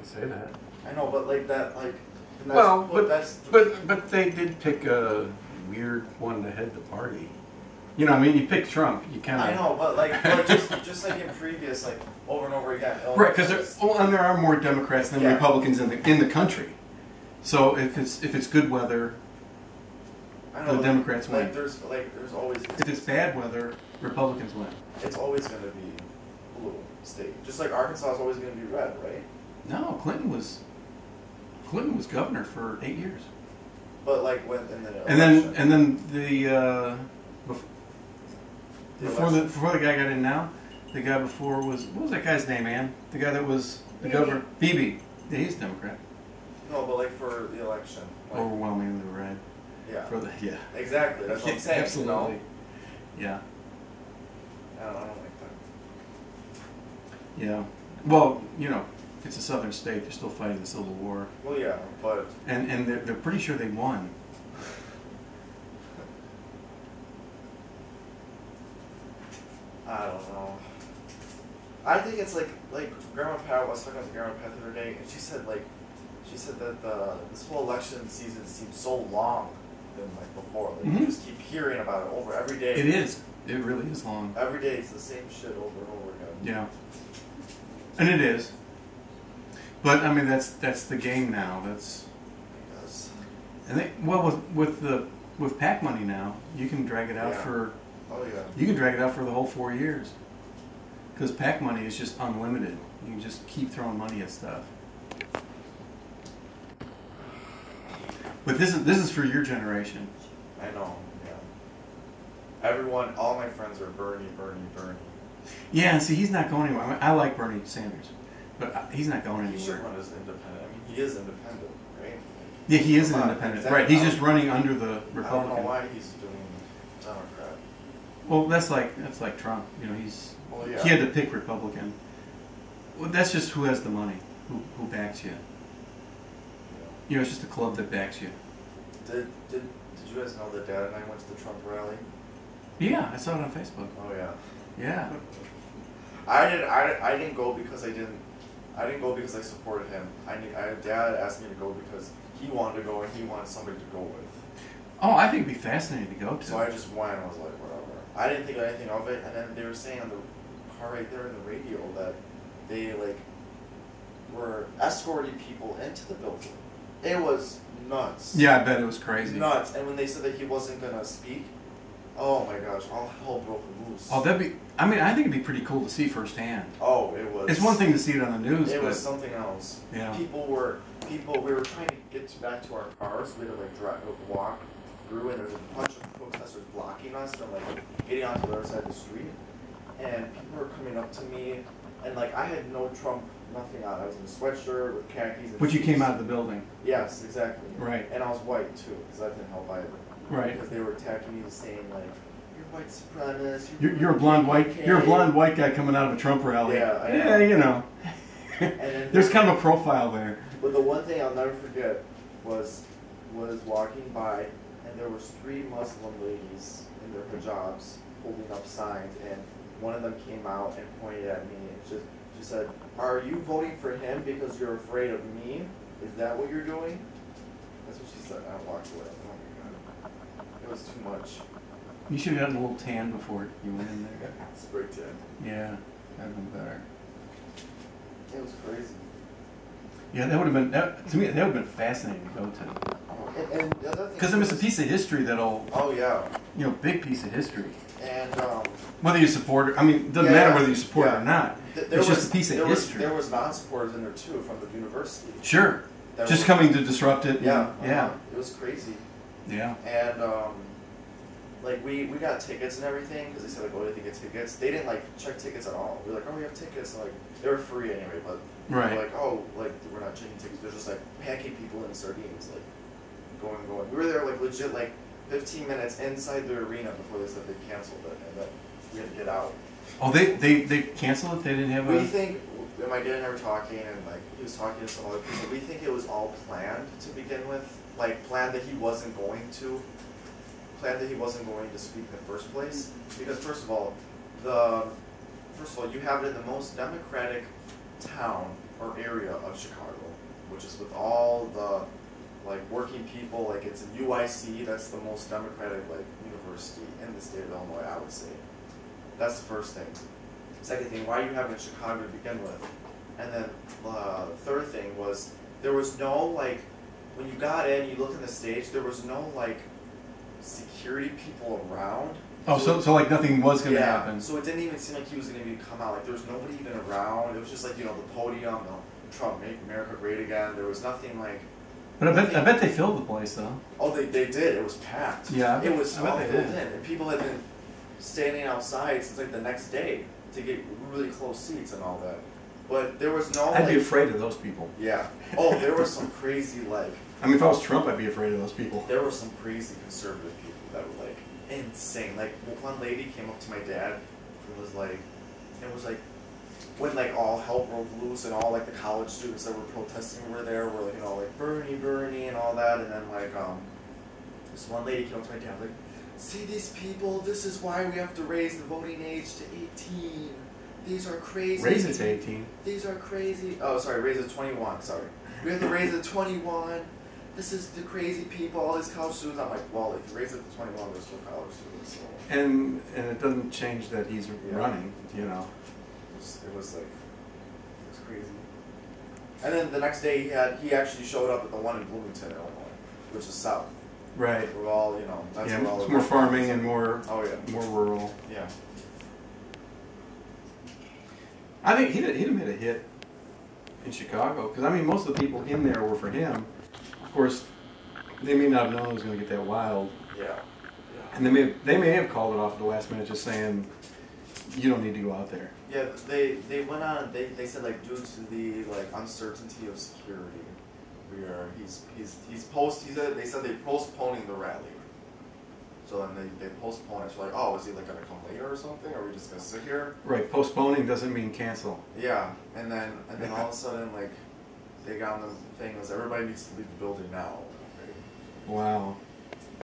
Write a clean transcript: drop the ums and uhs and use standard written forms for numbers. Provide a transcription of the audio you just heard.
say that. I know, but like that, like. And that's, Well, but they did pick a weird one to head the party. You know, I mean, you pick Trump, you kind of. I know, but like, just like in previous, like over and over again. Right, because and there are more Democrats than Republicans in the country. So if it's good weather, the Democrats win. Like there's always. If it's bad weather, Republicans win. It's always going to be blue state, just like Arkansas is always going to be red, right? No, Clinton was governor for 8 years. But like when and then the before the guy got in now, the guy before was, what was that guy's name, man? The guy that was the governor, Beebe. Yeah, he's Democrat. No, but like for the election, like, overwhelmingly red. Yeah. For the Exactly. That's what I'm saying. Absolutely. You know? Yeah. I don't like that. Yeah. Well, you know, it's a southern state. They're still fighting the Civil War. Well, yeah, but and they're pretty sure they won. I don't know. I think it's like Grandma Pat was talking to Grandma Pat the other day, and she said that this whole election season seems so long than like before. Like you just keep hearing about it over every day. It is. It really is long. Every day it's the same shit over and over again. Yeah. And it is. But I mean that's the game now. That's. Yes. And with PAC money now, you can drag it out for. Oh yeah. You can drag it out for the whole 4 years. Because PAC money is just unlimited. You can just keep throwing money at stuff. But this is for your generation. I know. Yeah. Everyone, all my friends are Bernie. Yeah, see, he's not going anywhere. I mean, I like Bernie Sanders, but he's not going anywhere. He should run as independent. I mean, he is independent, right? Yeah, he is an independent. Exactly. Right, he's just running under the Republican. I don't know why he's doing Democrat. Well, that's like Trump. You know, he had to pick Republican. Well, that's just who has the money, who backs you. You know, it's just a club that backs you. Did you guys know that Dad and I went to the Trump rally? Yeah, I saw it on Facebook. Oh yeah. Yeah. I didn't go because I supported him. Dad asked me to go because he wanted to go and he wanted somebody to go with. Oh, I think it'd be fascinating to go to. So I just went and I was like, whatever. I didn't think anything of it, and then they were saying on the car right there in the radio that they were escorting people into the building. It was nuts. Yeah, I bet it was crazy. Nuts. And when they said that he wasn't gonna speak, oh my gosh, all hell broke loose. Oh, I think it'd be pretty cool to see firsthand. Oh, it was. It's one thing to see it on the news, it was something else. Yeah. We were trying to get back to our cars, we had to walk through, and there's a bunch of protesters blocking us from getting onto the other side of the street. And people were coming up to me, and I had no Trump, nothing on. I was in a sweatshirt with khakis. But you came out of the building. Yes, exactly. Right. And I was white too, because that didn't help either. Right. Because they were attacking me, saying "You're white supremacist." You're a blonde white. You're a blonde white guy coming out of a Trump rally. Yeah. Yeah, you know. And then there's kind of a profile there. But the one thing I'll never forget was walking by, and there was 3 Muslim ladies in their hijabs holding up signs, and one of them came out and pointed at me and she said, "Are you voting for him because you're afraid of me? Is that what you're doing?" That's what she said. I walked away. Oh my god. It was too much. You should have gotten a little tan before you went in there. Spray tan. Yeah, that'd been better. It was crazy. Yeah, that would have been, to me, that would have been fascinating to go to. And the other thing, because it's a piece of history that'll, oh yeah, big piece of history. And whether you support it, I mean, it doesn't matter whether you support it or not. It's just a piece of history. There was non-supporters in there too from the university. Sure. Just coming to disrupt it. Yeah. Yeah. It was crazy. Yeah. And we got tickets and everything because they said oh, they get tickets. They didn't check tickets at all. We were oh, we have tickets. And, they were free anyway, but right. We're oh, we're not checking tickets. They're just packing people in sardines, going. We were there legit 15 minutes inside the arena before they said they canceled it, and then we had to get out. Oh, they canceled it? They didn't have We think, my dad and I were talking, and he was talking to some other people, we think it was all planned to begin with. Planned that he wasn't going to speak in the first place. Because first of all, you have it in the most democratic town or area of Chicago, which is with all the like working people. Like it's a UIC, that's the most democratic like university in the state of Illinois, I would say. That's the first thing. Second thing, why you have it in Chicago to begin with? And then the third thing was there was no like when you got in, you looked at the stage, there was no like security people around. Oh, so like nothing was going to happen. So it didn't even seem like he was going to come out. Like there was nobody even around. It was just like, you know, the podium, Trump, make America great again. There was nothing like. But I bet they filled the place though. Oh, they did. It was packed. Yeah, it was all filled in, and people had been standing outside since like the next day to get really close seats and all that. But there was no. I'd be afraid of those people. Yeah. Oh, there were some crazy like. I mean, if I was Trump, I'd be afraid of those people. There were some crazy conservative people that were like insane. Like one lady came up to my dad and was like, when like all hell broke loose and all like the college students that were protesting were there were like, you know, like Bernie and all that, and then like this one lady came up to my dad like, see these people, this is why we have to raise the voting age to 18. These are crazy. Raise it to 18. These are crazy. Oh, sorry, raise it to 21. Sorry, we have to raise it to 21. This is the crazy people, all these college students. I'm like, well, if you raise it to 21, there's still college students. So. And it doesn't change that he's running, you know. It was crazy. And then the next day he actually showed up at the one in Bloomington, Illinois, which is south. Right. We're all, you know, that's yeah, where all it's more farming and more. Oh yeah. More rural. Yeah. I think he'd have made a hit in Chicago because I mean most of the people in there were for him. Of course, they may not have known it was going to get that wild. Yeah. And they may have called it off at the last minute, just saying, you don't need to go out there. Yeah, they went on. They said like due to the like uncertainty of security, they said they're postponing the rally. So then they postpone it. So like, oh, is he like gonna come later or something? Or are we just gonna sit here? Right. Postponing doesn't mean cancel. Yeah, and then all of a sudden like they got on the thing was everybody needs to leave the building now. Right? Wow.